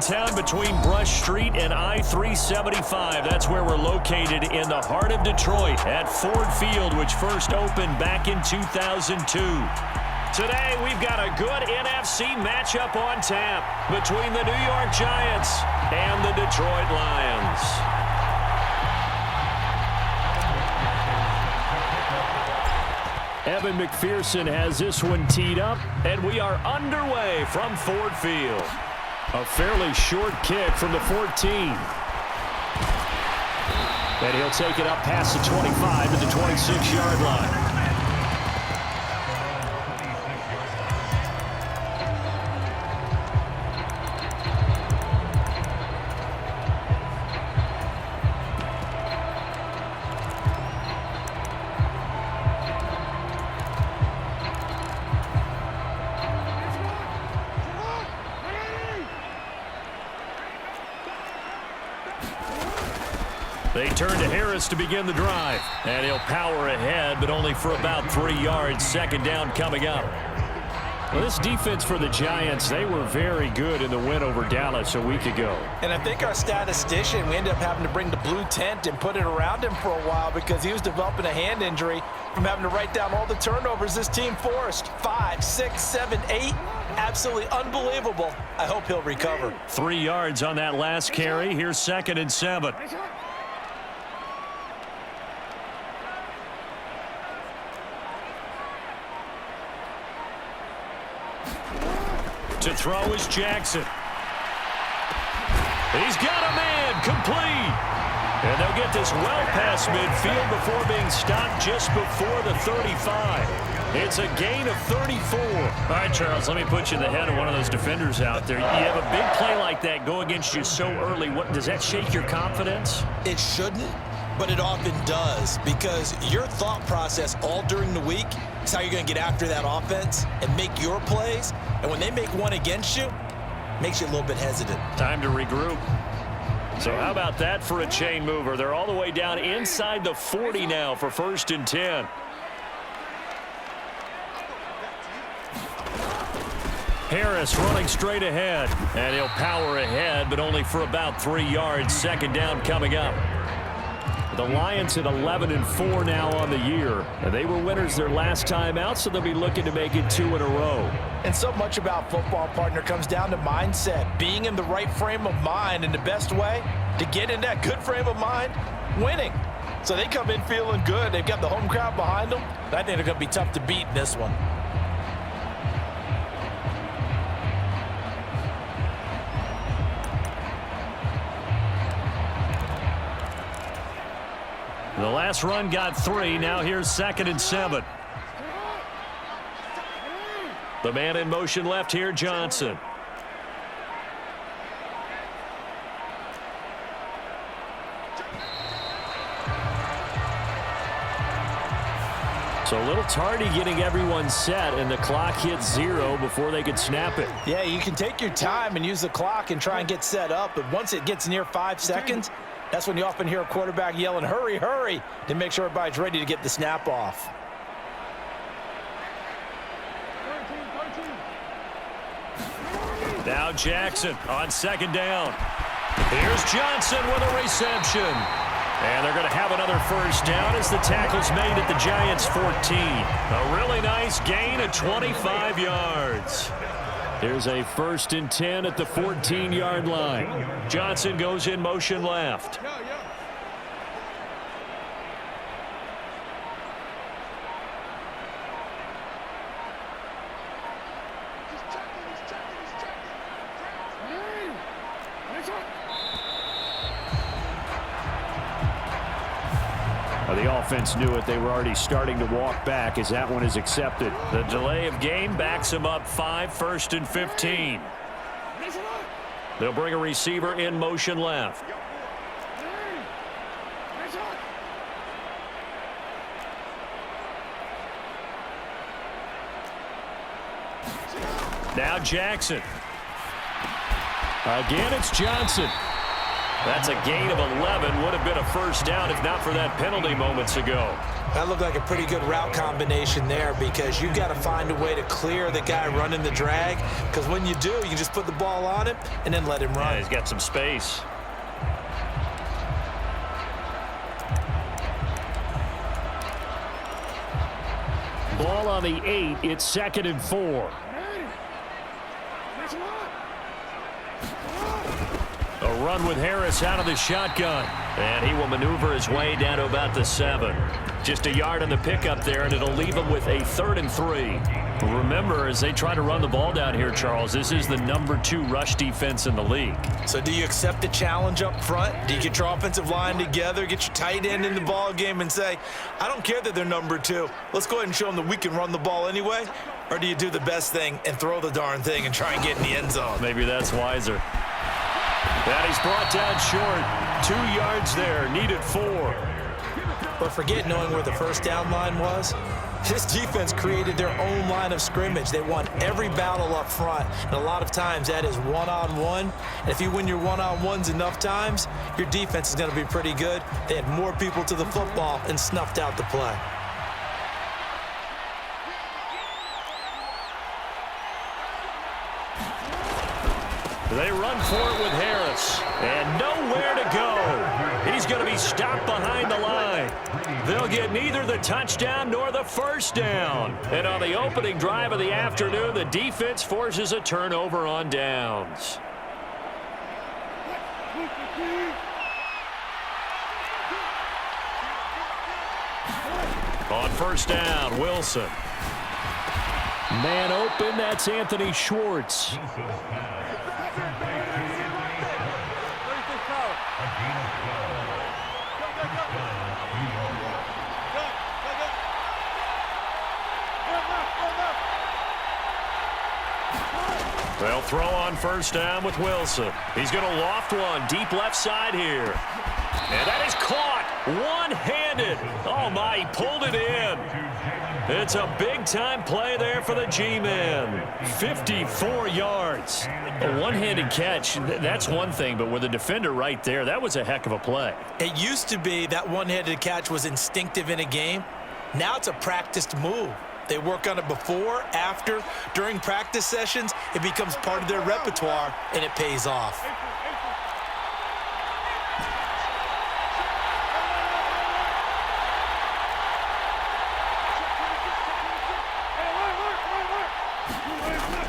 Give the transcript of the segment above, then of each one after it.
downtown between Brush Street and I-375. That's where we're located in the heart of Detroit at Ford Field, which first opened back in 2002. Today, we've got a good NFC matchup on tap between the New York Giants and the Detroit Lions. Evan McPherson has this one teed up, and we are underway from Ford Field. A fairly short kick from the 14. And he'll take it up past the 25 to the 26-yard line. They turn to Harris to begin the drive. And he'll power ahead, but only for about 3 yards. Second down coming up. Well, this defense for the Giants, they were very good in the win over Dallas a week ago. And I think our statistician, we ended up having to bring the blue tent and put it around him for a while because he was developing a hand injury from having to write down all the turnovers this team forced. 5, 6, 7, 8. Absolutely unbelievable. I hope he'll recover. 3 yards on that last carry. Here's 2nd and 7. To throw is Jackson. He's got a man, complete. And they'll get this well past midfield before being stopped just before the 35. It's a gain of 34. All right, Charles, let me put you in the head of one of those defenders out there. You have a big play like that go against you so early. What does that shake your confidence? It shouldn't, but it often does because your thought process all during the week is how you're going to get after that offense and make your plays. And when they make one against you, it makes you a little bit hesitant. Time to regroup. So how about that for a chain mover? They're all the way down inside the 40 now for 1st and 10. Harris running straight ahead. And he'll power ahead, but only for about 3 yards. Second down coming up. The Lions at 11-4 now on the year. And they were winners their last time out, so they'll be looking to make it 2 in a row. And so much about football, partner, comes down to mindset. Being in the right frame of mind, and the best way to get in that good frame of mind, winning. So they come in feeling good. They've got the home crowd behind them. I think they're going to be tough to beat in this one. The last run got 3. Now here's 2nd and 7. The man in motion left here, Johnson. So a little tardy getting everyone set, and the clock hits 0 before they could snap it. Yeah, you can take your time and use the clock and try and get set up, but once it gets near 5 seconds, that's when you often hear a quarterback yelling, hurry, hurry, to make sure everybody's ready to get the snap off. Now Jackson on 2nd down. Here's Johnson with a reception. And they're going to have another 1st down as the tackle's made at the Giants' 14. A really nice gain of 25 yards. Here's a 1st and 10 at the 14-yard line. Johnson goes in motion left. The offense knew it. They were already starting to walk back as that one is accepted. The delay of game backs them up 5, 1st and 15. They'll bring a receiver in motion left. Now Jackson. Again, it's Johnson. That's a gain of 11. Would have been a first down if not for that penalty moments ago. That looked like a pretty good route combination there because you've got to find a way to clear the guy running the drag, because when you do, you can just put the ball on him and then let him run. Yeah, he's got some space. Ball on the 8. It's 2nd and 4. A run with Harris out of the shotgun. And he will maneuver his way down to about the 7. Just a yard on the pickup there, and it'll leave him with a 3rd and 3. Remember, as they try to run the ball down here, Charles, this is the #2 rush defense in the league. So do you accept the challenge up front? Do you get your offensive line together, get your tight end in the ball game and say, I don't care that they're #2. Let's go ahead and show them that we can run the ball anyway? Or do you do the best thing and throw the darn thing and try and get in the end zone? Maybe that's wiser. And he's brought down short. 2 yards there, needed 4. But forget knowing where the first down line was. This defense created their own line of scrimmage. They won every battle up front, and a lot of times that is one-on-one. And if you win your one-on-ones enough times, your defense is going to be pretty good. They had more people to the football and snuffed out the play. They run for it with Harris, and nowhere to go. He's going to be stopped behind the line. They'll get neither the touchdown nor the first down. And on the opening drive of the afternoon, the defense forces a turnover on downs. On first down, Wilson. Man open, that's Anthony Schwartz. They'll throw on first down with Wilson. He's going to loft one deep left side here. And that is caught one-handed. Oh, my, he pulled it in. It's a big-time play there for the G-Man. 54 yards. A one-handed catch, that's one thing, but with a defender right there, that was a heck of a play. It used to be that one-handed catch was instinctive in a game. Now it's a practiced move. They work on it before, after, during practice sessions. It becomes part of their repertoire, and it pays off.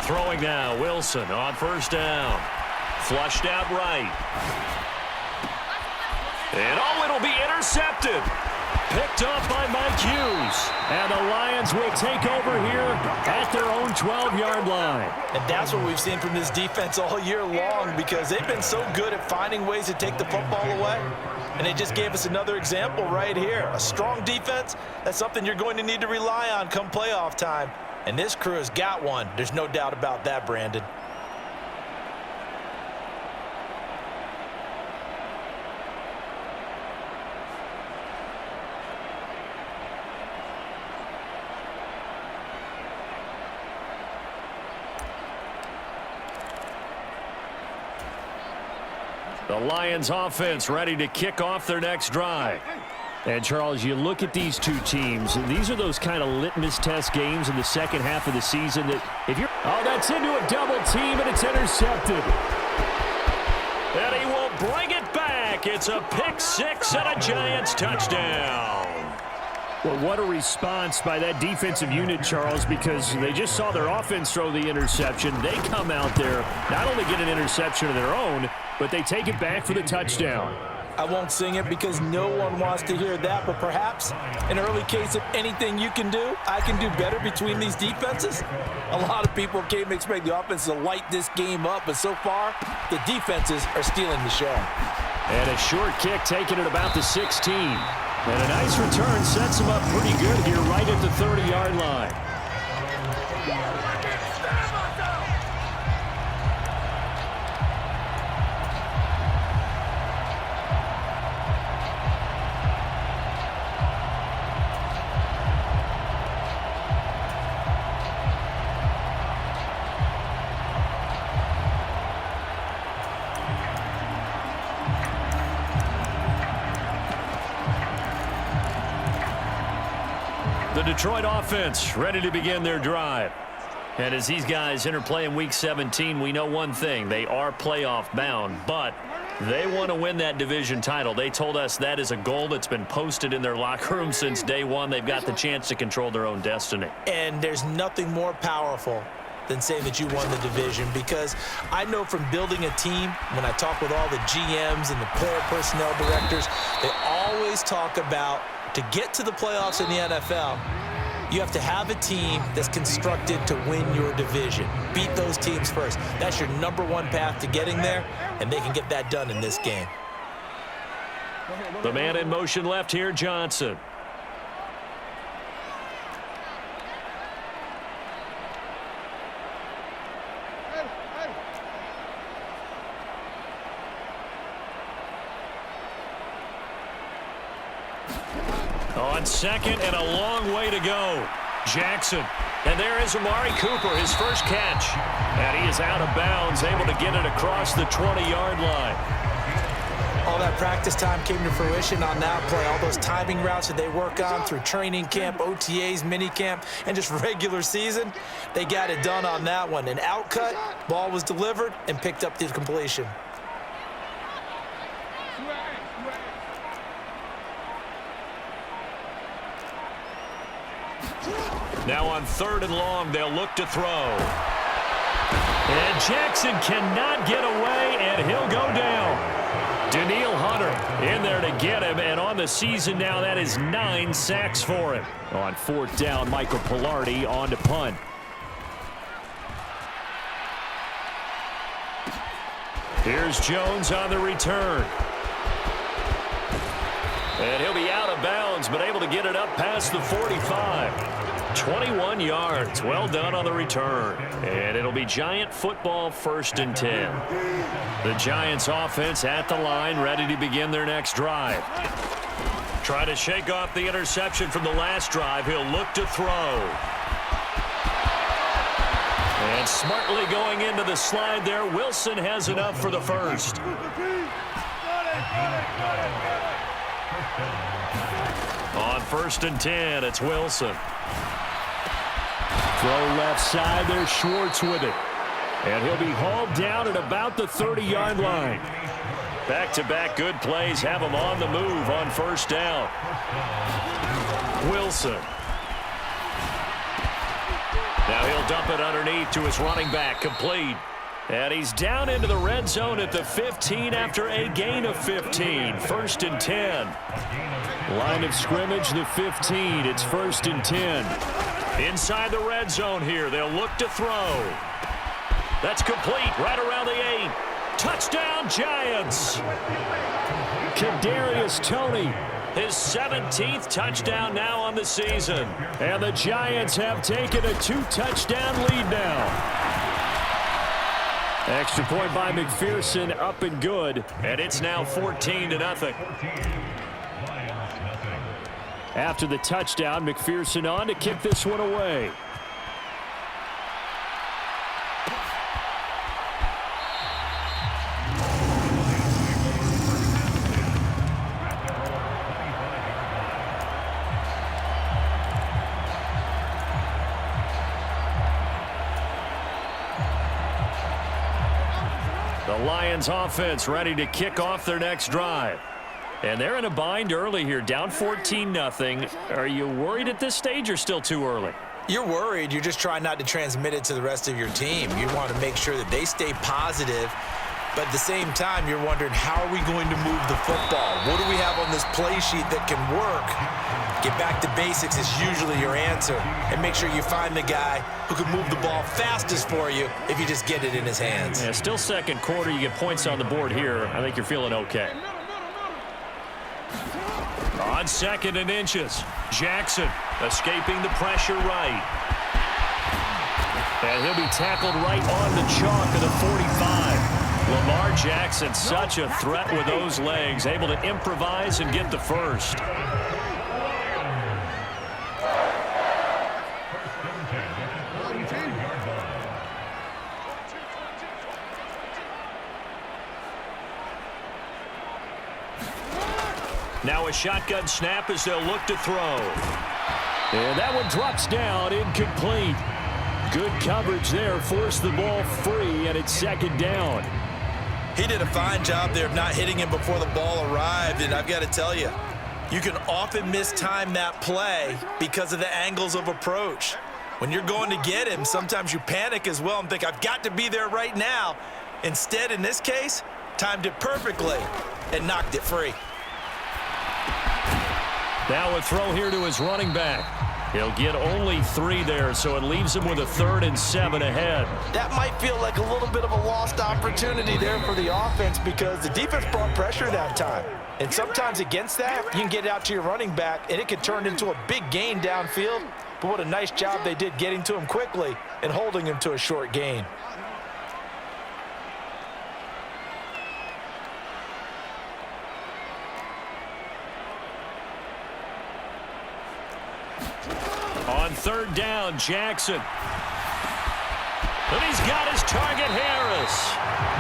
Throwing now, Wilson on first down. Flushed out right. And oh, it'll be intercepted. Picked off by Mike Hughes. And the Lions will take over here at their own 12-yard line. And that's what we've seen from this defense all year long, because they've been so good at finding ways to take the football away. And they just gave us another example right here. A strong defense, that's something you're going to need to rely on come playoff time. And this crew has got one. There's no doubt about that, Brandon. The Lions offense ready to kick off their next drive. And, Charles, you look at these two teams, these are those kind of litmus test games in the second half of the season that if you're... Oh, that's into a double team, and it's intercepted. And he will bring it back. It's a pick six and a Giants touchdown. Well, what a response by that defensive unit, Charles, because they just saw their offense throw the interception. They come out there, not only get an interception of their own, but they take it back for the touchdown. I won't sing it because no one wants to hear that, but perhaps an early case of anything you can do, I can do better between these defenses. A lot of people came to expect the offense to light this game up, but so far, the defenses are stealing the show. And a short kick taken at about the 16. And a nice return sets him up pretty good here right at the 30-yard line. The Detroit offense ready to begin their drive. And as these guys interplay in Week 17, we know one thing. They are playoff bound, but they want to win that division title. They told us that is a goal that's been posted in their locker room since day one. They've got the chance to control their own destiny. And there's nothing more powerful than saying that you won the division, because I know from building a team, when I talk with all the GMs and the player personnel directors, they always talk about, to get to the playoffs in the NFL, you have to have a team that's constructed to win your division. Beat those teams first. That's your #1 path to getting there, and they can get that done in this game. The man in motion left here, Johnson. On second and a long way to go. Jackson. And there is Amari Cooper, his first catch. And he is out of bounds, able to get it across the 20-yard line. All that practice time came to fruition on that play. All those timing routes that they work on through training camp, OTAs, minicamp, and just regular season, they got it done on that one. An outcut, ball was delivered, and picked up the completion. Now on 3rd and long, they'll look to throw. And Jackson cannot get away, and he'll go down. Daniil Hunter in there to get him, and on the season now, that is 9 sacks for him. On 4th down, Michael Pilardi on to punt. Here's Jones on the return. And he'll be out of bounds, but able to get it up past the 45. 21 yards. Well done on the return. And it'll be Giant football, 1st and 10. The Giants offense at the line, ready to begin their next drive. Try to shake off the interception from the last drive. He'll look to throw. And smartly going into the slide there, Wilson has enough for the first. On 1st and 10, it's Wilson. Throw left side, there's Schwartz with it. And he'll be hauled down at about the 30-yard line. Back-to-back good plays have him on the move on 1st down. Wilson. Now he'll dump it underneath to his running back, complete. And he's down into the red zone at the 15 after a gain of 15. 1st and 10. Line of scrimmage, the 15. It's 1st and 10. Inside the red zone here. They'll look to throw. That's complete right around the 8. Touchdown, Giants. Kadarius Toney, his 17th touchdown now on the season. And the Giants have taken a 2-touchdown lead now. Extra point by McPherson, up and good. And it's now 14-0. After the touchdown, McPherson on to kick this one away. The Lions offense ready to kick off their next drive. And they're in a bind early here, down 14-0. Are you worried at this stage or still too early? You're worried. You're just trying not to transmit it to the rest of your team. You want to make sure that they stay positive. But at the same time, you're wondering, how are we going to move the football? What do we have on this play sheet that can work? Get back to basics is usually your answer. And make sure you find the guy who can move the ball fastest for you if you just get it in his hands. Yeah, still 2nd quarter. You get points on the board here. I think you're feeling okay. On 2nd and inches, Jackson escaping the pressure right. And he'll be tackled right on the chalk of the 45. Lamar Jackson, such a threat with those legs, able to improvise and get the first. Now a shotgun snap as they'll look to throw. And that one drops down, incomplete. Good coverage there, forced the ball free, and it's second down. He did a fine job there of not hitting him before the ball arrived, and I've got to tell you, you can often mistime that play because of the angles of approach. When you're going to get him, sometimes you panic as well and think, I've got to be there right now. Instead, in this case, timed it perfectly and knocked it free. Now a throw here to his running back. He'll get only 3 there, so it leaves him with a 3rd and 7 ahead. That might feel like a little bit of a lost opportunity there for the offense because the defense brought pressure that time. And sometimes against that, you can get out to your running back, and it could turn into a big gain downfield. But what a nice job they did getting to him quickly and holding him to a short gain. On 3rd down, Jackson. And he's got his target, Harris.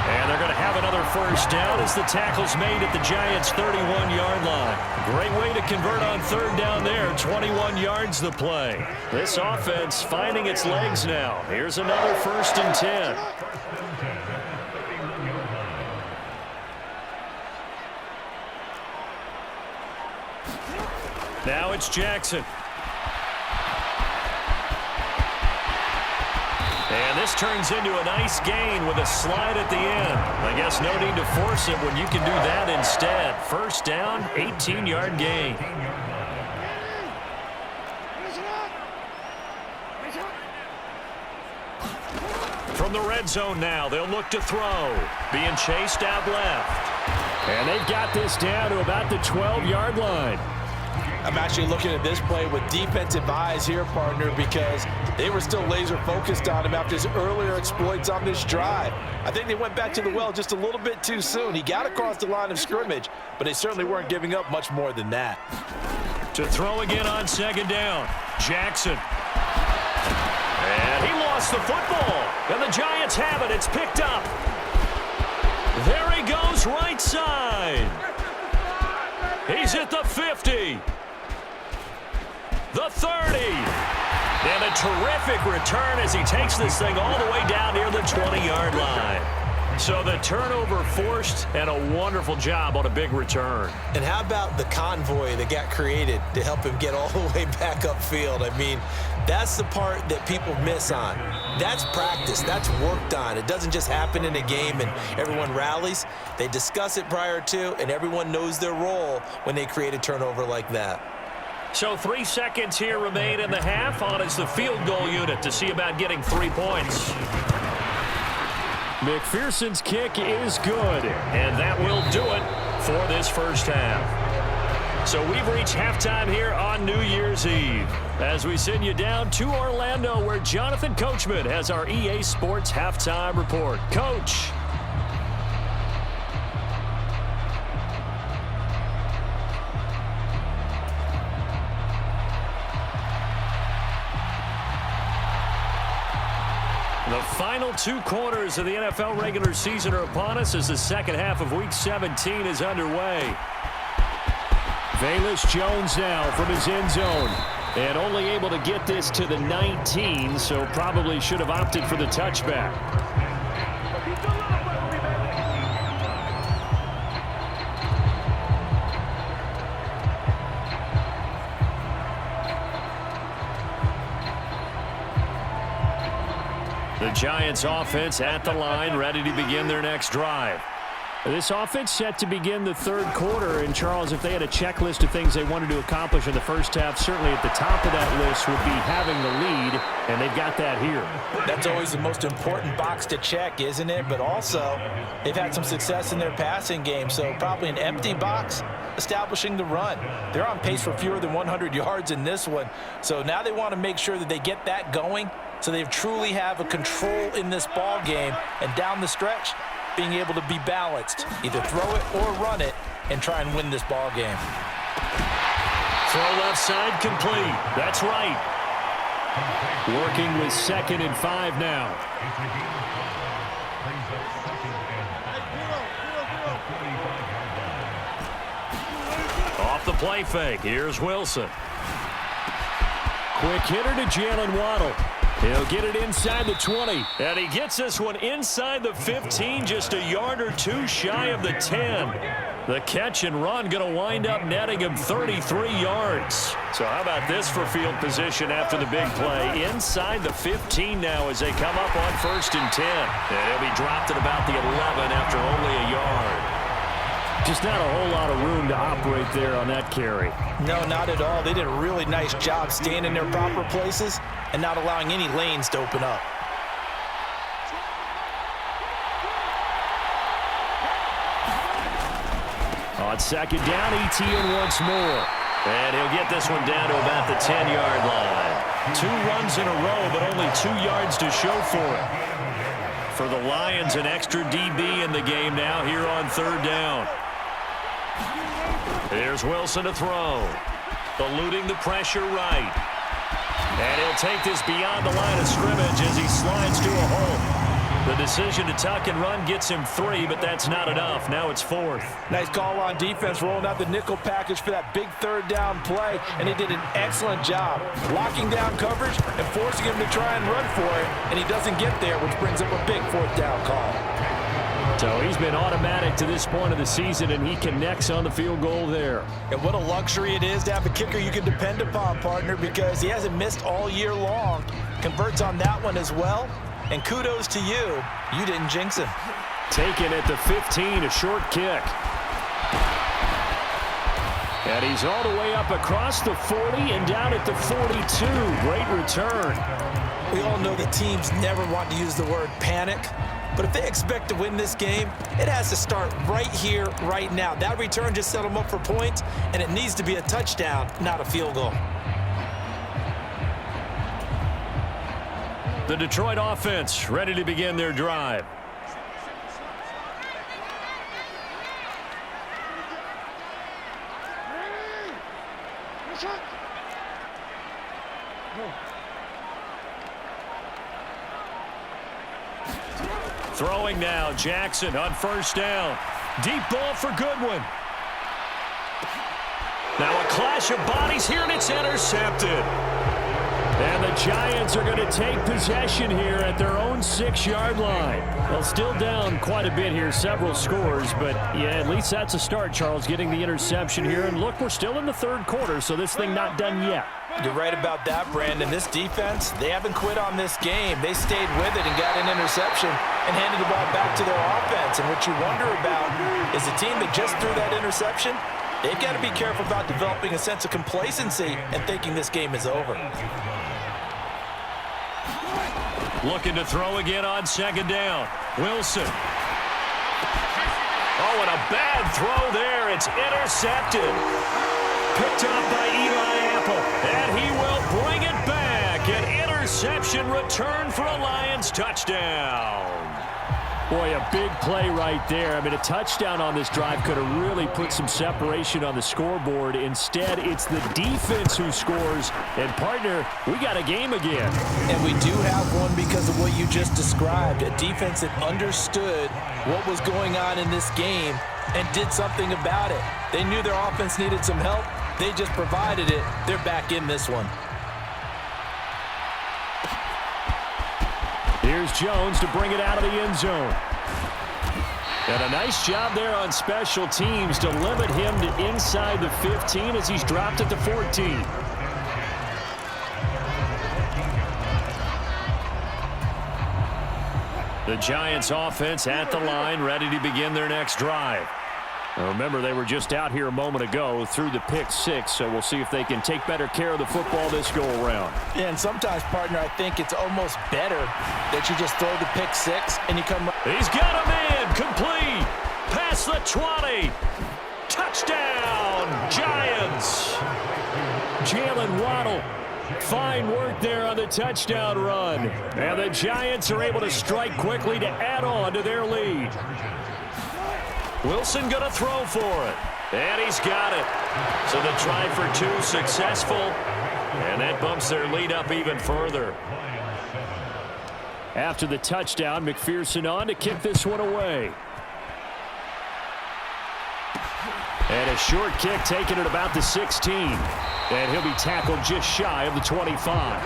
And they're going to have another 1st down as the tackle's made at the Giants' 31-yard line. Great way to convert on 3rd down there. 21 yards the play. This offense finding its legs now. Here's another 1st and 10. Now it's Jackson. And this turns into a nice gain with a slide at the end. I guess no need to force it when you can do that instead. 1st down, 18-yard gain. From the red zone now, they'll look to throw. Being chased out left. And they've got this down to about the 12-yard line. I'm actually looking at this play with defensive eyes here, partner, because they were still laser focused on him after his earlier exploits on this drive. I think they went back to the well just a little bit too soon. He got across the line of scrimmage, but they certainly weren't giving up much more than that. To throw again on 2nd down, Jackson. And he lost the football, and the Giants have it. It's picked up. There he goes, right side. He's at the 50. The 30. And a terrific return as he takes this thing all the way down near the 20-yard line. So the turnover forced and a wonderful job on a big return. And how about the convoy that got created to help him get all the way back upfield? I mean, that's the part that people miss on. That's practice. That's worked on. It doesn't just happen in a game and everyone rallies. They discuss it prior to, and everyone knows their role when they create a turnover like that. So 3 seconds here remain in the half. On is the field goal unit to see about getting 3 points. McPherson's kick is good, and that will do it for this 1st half. So we've reached halftime here on New Year's Eve as we send you down to Orlando where Jonathan Coachman has our EA Sports halftime report. Coach. The final 2 quarters of the NFL regular season are upon us as the 2nd half of Week 17 is underway. Velus Jones now from his end zone. And only able to get this to the 19, so probably should have opted for the touchback. The Giants offense at the line, ready to begin their next drive. This offense set to begin the 3rd quarter. And, Charles, if they had a checklist of things they wanted to accomplish in the 1st half, certainly at the top of that list would be having the lead, and they've got that here. That's always the most important box to check, isn't it? But also, they've had some success in their passing game, so probably an empty box establishing the run. They're on pace for fewer than 100 yards in this one, so now they want to make sure that they get that going so they truly have a control in this ball game, and down the stretch, being able to be balanced, either throw it or run it, and try and win this ball game. Throw left side complete. That's right. Working with 2nd and 5 now. Off the play fake. Here's Wilson. Quick hitter to Jalen Waddle. He'll get it inside the 20. And he gets this one inside the 15, just a yard or two shy of the 10. The catch and run going to wind up netting him 33 yards. So how about this for field position after the big play? Inside the 15 now as they come up on 1st and 10. And he'll be dropped at about the 11 after only a yard. Just not a whole lot of room to operate there on that carry. No, not at all. They did a really nice job staying in their proper places and not allowing any lanes to open up. On 2nd down, ETN once more. And he'll get this one down to about the 10-yard line. 2 runs in a row, but only 2 yards to show for it. For the Lions, an extra DB in the game now here on 3rd down. Here's Wilson to throw. Eluding the pressure right. And he'll take this beyond the line of scrimmage as he slides to a hole. The decision to tuck and run gets him 3, but that's not enough. Now it's 4th. Nice call on defense, rolling out the nickel package for that big 3rd down play, and he did an excellent job locking down coverage and forcing him to try and run for it, and he doesn't get there, which brings up a big 4th down call. So he's been automatic to this point of the season, and he connects on the field goal there. And what a luxury it is to have a kicker you can depend upon, partner, because he hasn't missed all year long. Converts on that one as well. And kudos to you. You didn't jinx him. Taken at the 15, a short kick. And he's all the way up across the 40 and down at the 42. Great return. We all know that teams never want to use the word panic. But if they expect to win this game, it has to start right here, right now. That return just set them up for points, and it needs to be a touchdown, not a field goal. The Detroit offense ready to begin their drive. Throwing now, Jackson on 1st down. Deep ball for Goodwin. Now a clash of bodies here, and it's intercepted. And the Giants are going to take possession here at their own 6-yard line. Well, still down quite a bit here, several scores, but yeah, at least that's a start, Charles, getting the interception here. And look, we're still in the 3rd quarter, so this thing not done yet. You're right about that, Brandon. This defense, they haven't quit on this game. They stayed with it and got an interception and handed the ball back to their offense. And what you wonder about is the team that just threw that interception, they've got to be careful about developing a sense of complacency and thinking this game is over. Looking to throw again on 2nd down. Wilson. Oh, and a bad throw there. It's intercepted. Picked off by Eli Apple. And he will bring it back. An interception return for a Lions touchdown. Boy, a big play right there. I mean, a touchdown on this drive could have really put some separation on the scoreboard. Instead, it's the defense who scores. And, partner, we got a game again. And we do have one because of what you just described. A defense that understood what was going on in this game and did something about it. They knew their offense needed some help. They just provided it. They're back in this one. Here's Jones to bring it out of the end zone. And a nice job there on special teams to limit him to inside the 15 as he's dropped at the 14. The Giants offense at the line, ready to begin their next drive. Now remember, they were just out here a moment ago through the pick 6, so we'll see if they can take better care of the football this go-around. Yeah, and sometimes, partner, I think it's almost better that you just throw the pick 6 and you come... He's got him in, complete, past the 20, touchdown, Giants. Jalen Waddle, fine work there on the touchdown run. And the Giants are able to strike quickly to add on to their lead. Wilson going to throw for it. And he's got it. So the try for 2 successful. And that bumps their lead up even further. After the touchdown, McPherson on to kick this one away. And a short kick taken at about the 16. And he'll be tackled just shy of the 25.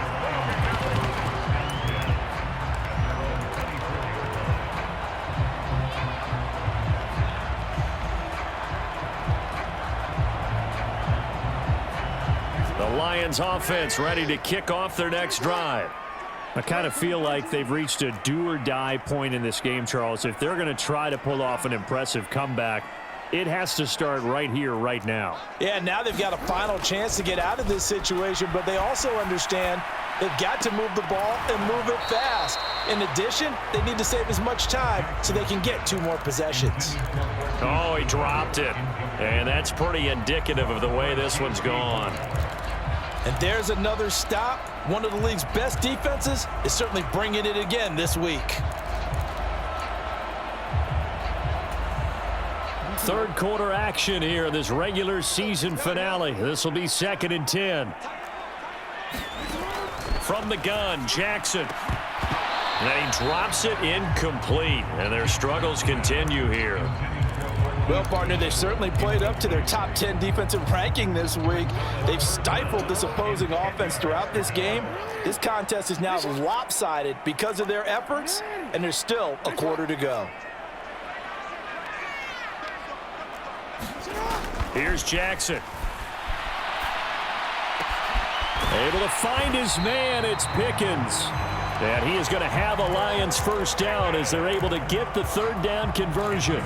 The Lions offense ready to kick off their next drive. I kind of feel like they've reached a do-or-die point in this game, Charles. If they're going to try to pull off an impressive comeback, it has to start right here, right now. Yeah, now they've got a final chance to get out of this situation, but they also understand they've got to move the ball and move it fast. In addition, they need to save as much time so they can get 2 more possessions. Oh, he dropped it. And that's pretty indicative of the way this one's gone. And there's another stop. One of the league's best defenses is certainly bringing it again this week. Third quarter action here in this regular season finale. This will be 2nd and 10. From the gun, Jackson. And he drops it incomplete. And their struggles continue here. Well, partner, they've certainly played up to their top 10 defensive ranking this week. They've stifled this opposing offense throughout this game. This contest is now lopsided because of their efforts, and there's still a quarter to go. Here's Jackson. Able to find his man. It's Pickens. And he is going to have a Lions first down as they're able to get the 3rd down conversion.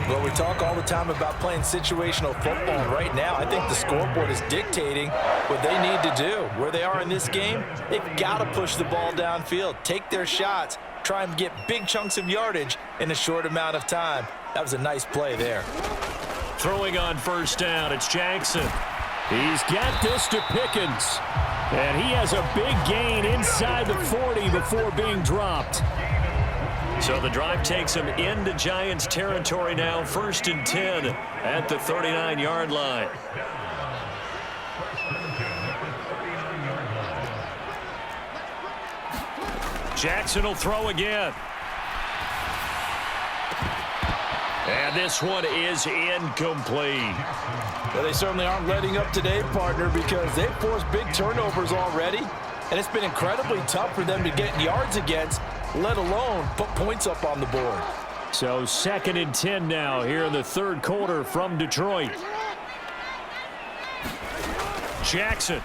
Well, we talk all the time about playing situational football. Right now, I think the scoreboard is dictating what they need to do. Where they are in this game, they've got to push the ball downfield, take their shots, try and get big chunks of yardage in a short amount of time. That was a nice play there. Throwing on first down, it's Jackson. He's got this to Pickens. And he has a big gain inside the 40 before being dropped. So the drive takes him into Giants territory now, 1st and 10 at the 39-yard line. Jackson will throw again. And this one is incomplete. Well, they certainly aren't letting up today, partner, because they've forced big turnovers already, and it's been incredibly tough for them to get yards against, let alone put points up on the board. So 2nd and 10 now here in the 3rd quarter from Detroit. Jackson.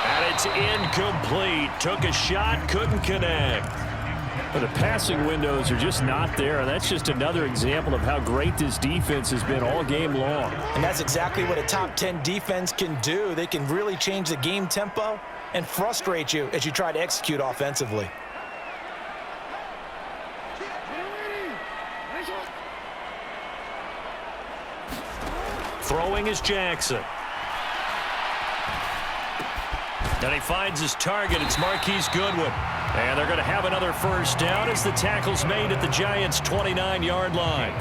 And it's incomplete. Took a shot, couldn't connect. But the passing windows are just not there. That's just another example of how great this defense has been all game long. And that's exactly what a top 10 defense can do. They can really change the game tempo and frustrate you as you try to execute offensively. Throwing is Jackson. And he finds his target. It's Marquise Goodwin. And they're going to have another first down as the tackle's made at the Giants' 29-yard line.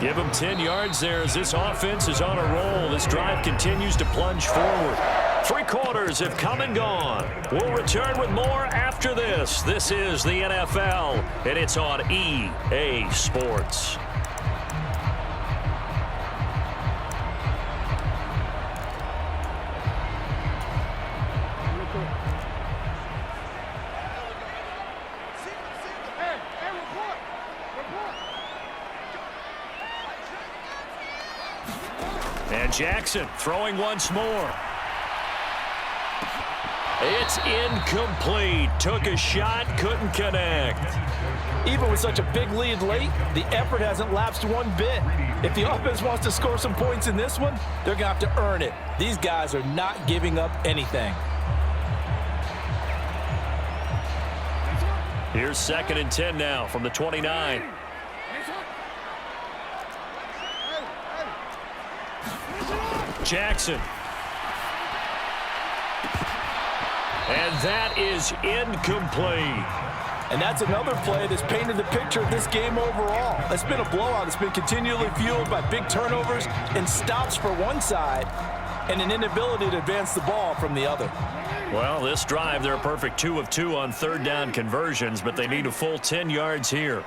Give them 10 yards there as this offense is on a roll. This drive continues to plunge forward. 3 quarters have come and gone. We'll return with more after this. This is the NFL, and it's on EA Sports. And Jackson throwing once more. It's incomplete. Took a shot, couldn't connect. Even with such a big lead late, the effort hasn't lapsed one bit. If the offense wants to score some points in this one, they're going to have to earn it. These guys are not giving up anything. Here's 2nd and 10 now from the 29. Jackson. And that is incomplete. And that's another play that's painted the picture of this game overall. It's been a blowout. It's been continually fueled by big turnovers and stops for one side and an inability to advance the ball from the other. Well, this drive, they're a perfect 2 of 2 on 3rd down conversions, but they need a full 10 yards here.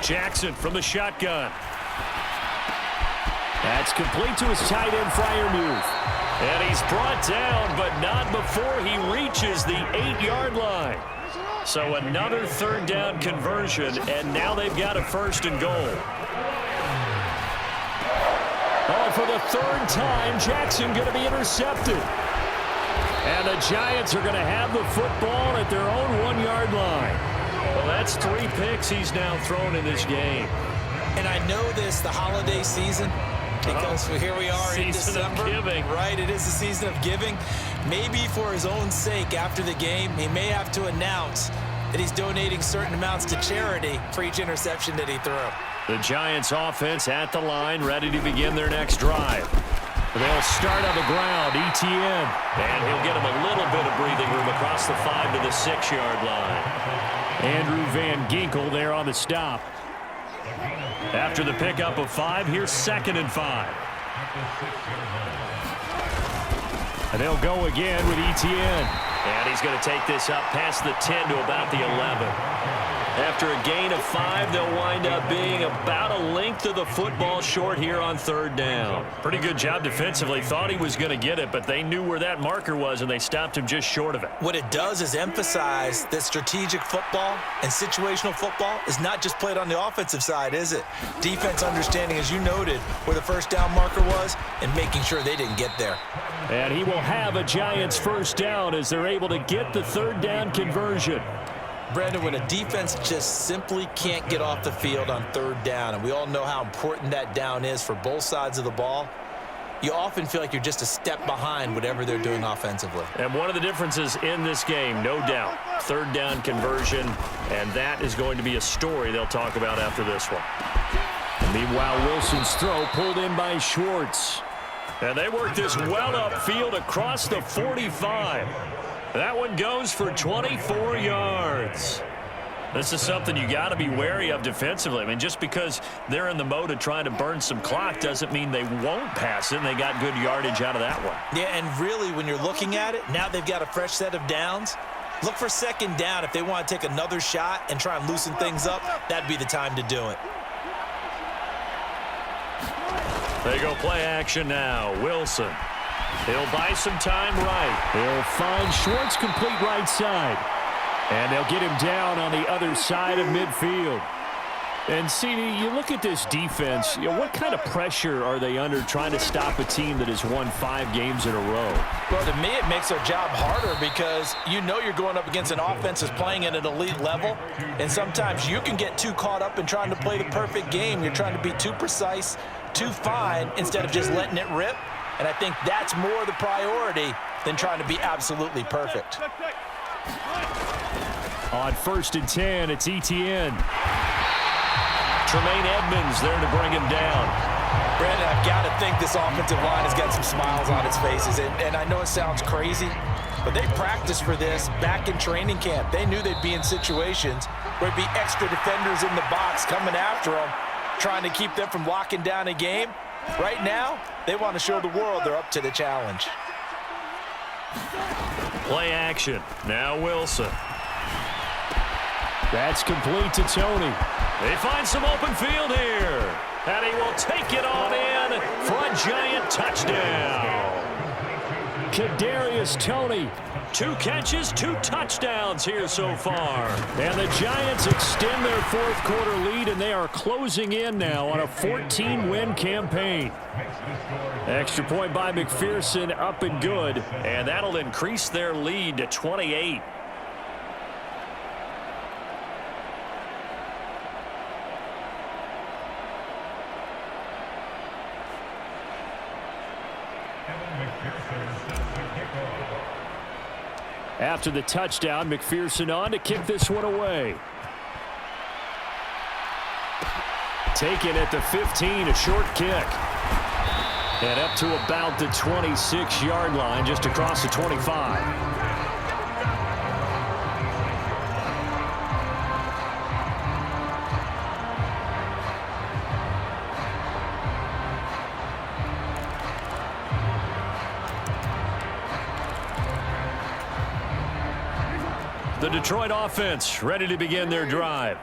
Jackson from the shotgun. That's complete to his tight end, Freiermuth. And he's brought down, but not before he reaches the 8-yard line. So another third down conversion, and now they've got a first and goal. Oh, for the third time, Jackson going to be intercepted. And the Giants are going to have the football at their own 1-yard line. Well, that's 3 picks he's now thrown in this game. And I know this, the holiday season, because here we are in December. Right, it is the season of giving. Maybe for his own sake, after the game, he may have to announce that he's donating certain amounts to charity for each interception that he threw. The Giants offense at the line, ready to begin their next drive. They'll start on the ground, Etienne. And he'll get him a little bit of breathing room across the 5 to the 6-yard line. Andrew Van Ginkel there on the stop. After the pickup of 5, here's 2nd and 5. And they'll go again with Etienne. And he's going to take this up past the 10 to about the 11. After a gain of 5, they'll wind up being about a length of the football short here on 3rd down. Pretty good job defensively. Thought he was going to get it, but they knew where that marker was, and they stopped him just short of it. What it does is emphasize that strategic football and situational football is not just played on the offensive side, is it? Defense understanding, as you noted, where the first down marker was and making sure they didn't get there. And he will have a Giants first down as they're able to get the 3rd down conversion. Brandon, when a defense just simply can't get off the field on 3rd down, and we all know how important that down is for both sides of the ball, you often feel like you're just a step behind whatever they're doing offensively. And one of the differences in this game, no doubt, 3rd down conversion, and that is going to be a story they'll talk about after this one. And meanwhile, Wilson's throw pulled in by Schwartz. And they work this well upfield across the 45. That one goes for 24 yards. This is something you got to be wary of defensively. I mean, just because they're in the mode of trying to burn some clock doesn't mean they won't pass it, and they got good yardage out of that one. Yeah, and really, when you're looking at it, now they've got a fresh set of downs. Look for 2nd down. If they want to take another shot and try and loosen things up, that'd be the time to do it. They go play action now. Wilson. He'll buy some time right. He'll find Schwartz complete right side. And they'll get him down on the other side of midfield. And, CD, you look at this defense, what kind of pressure are they under trying to stop a team that has won 5 games in a row? Well, to me, it makes their job harder because you know you're going up against an offense that's playing at an elite level. And sometimes you can get too caught up in trying to play the perfect game. You're trying to be too precise, too fine, instead of just letting it rip. And I think that's more the priority than trying to be absolutely perfect. On 1st and 10, it's Etienne. Tremaine Edmonds there to bring him down. Brandon, I've got to think this offensive line has got some smiles on its faces. And I know it sounds crazy, but they practiced for this back in training camp. They knew they'd be in situations where there'd be extra defenders in the box coming after them, trying to keep them from locking down a game. Right now, they want to show the world they're up to the challenge. Play action. Now Wilson. That's complete to Tony. They find some open field here. And he will take it on in for a Giant touchdown. Kadarius Toney. 2 catches, 2 touchdowns here so far. And the Giants extend their 4th quarter lead, and they are closing in now on a 14-win campaign. Extra point by McPherson, up and good. And that'll increase their lead to 28. After the touchdown, McPherson on to kick this one away. Taken at the 15, a short kick. And up to about the 26-yard line, just across the 25. The Detroit offense ready to begin their drive.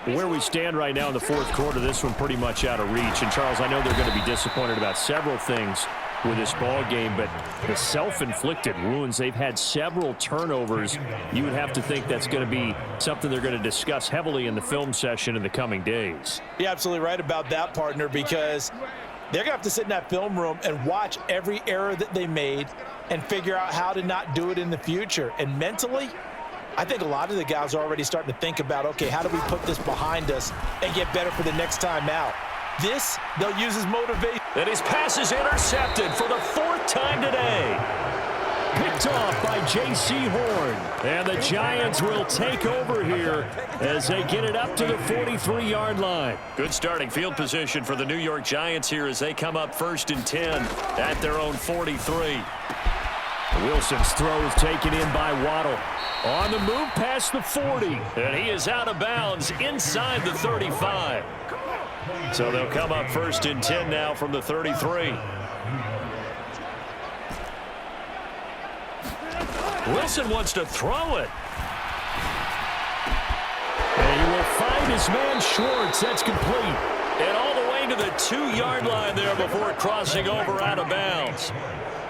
Where we stand right now in the fourth quarter, this one pretty much out of reach. And, Charles, I know they're going to be disappointed about several things with this ball game, but the self-inflicted wounds, they've had several turnovers. You would have to think that's going to be something they're going to discuss heavily in the film session in the coming days. You're absolutely right about that, partner, because they're going to have to sit in that film room and watch every error that they made and figure out how to not do it in the future. And mentally, I think a lot of the guys are already starting to think about, okay, how do we put this behind us and get better for the next time out? This, they'll use as motivation. And his pass is intercepted for the fourth time today. Picked off by J.C. Horn. And the Giants will take over here as they get it up to the 43-yard line. Good starting field position for the New York Giants here as they come up 1st and 10 at their own 43. Wilson's throw is taken in by Waddle. On the move past the 40. And he is out of bounds inside the 35. So they'll come up 1st and 10 now from the 33. Wilson wants to throw it. And he will find his man Schwartz. That's complete. And all the way to the 2-yard line there before crossing over out of bounds.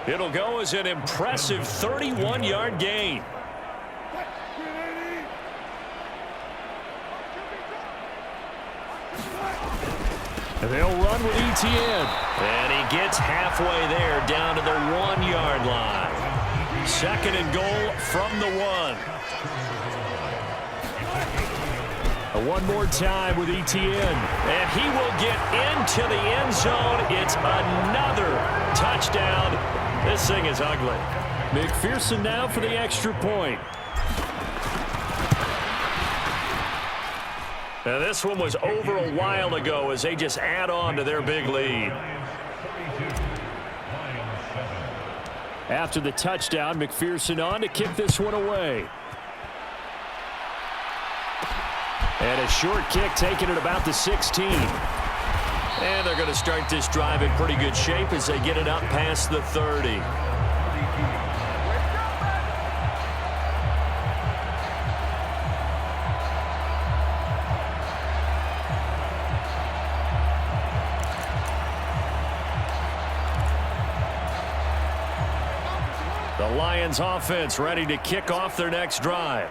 It'll go as an impressive 31-yard gain. And they'll run with ETN. And he gets halfway there down to the 1-yard line. 2nd and goal from the 1. One more time with ETN. And he will get into the end zone. It's another touchdown. This thing is ugly. McPherson now for the extra point. Now this one was over a while ago as they just add on to their big lead. After the touchdown, McPherson on to kick this one away. And a short kick taken at about the 16. And they're going to start this drive in pretty good shape as they get it up past the 30. The Lions offense ready to kick off their next drive.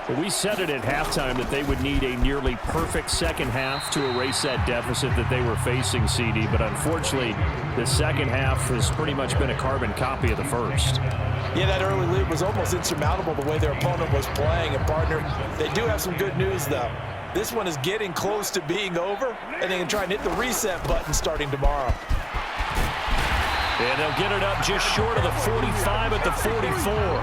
Well, we said it at halftime that they would need a nearly perfect second half to erase that deficit that they were facing, CD. But unfortunately, the second half has pretty much been a carbon copy of the first. Yeah, that early lead was almost insurmountable the way their opponent was playing. And, partner, they do have some good news, though. This one is getting close to being over, and they can try and hit the reset button starting tomorrow. And they'll get it up just short of the 45 at the 44.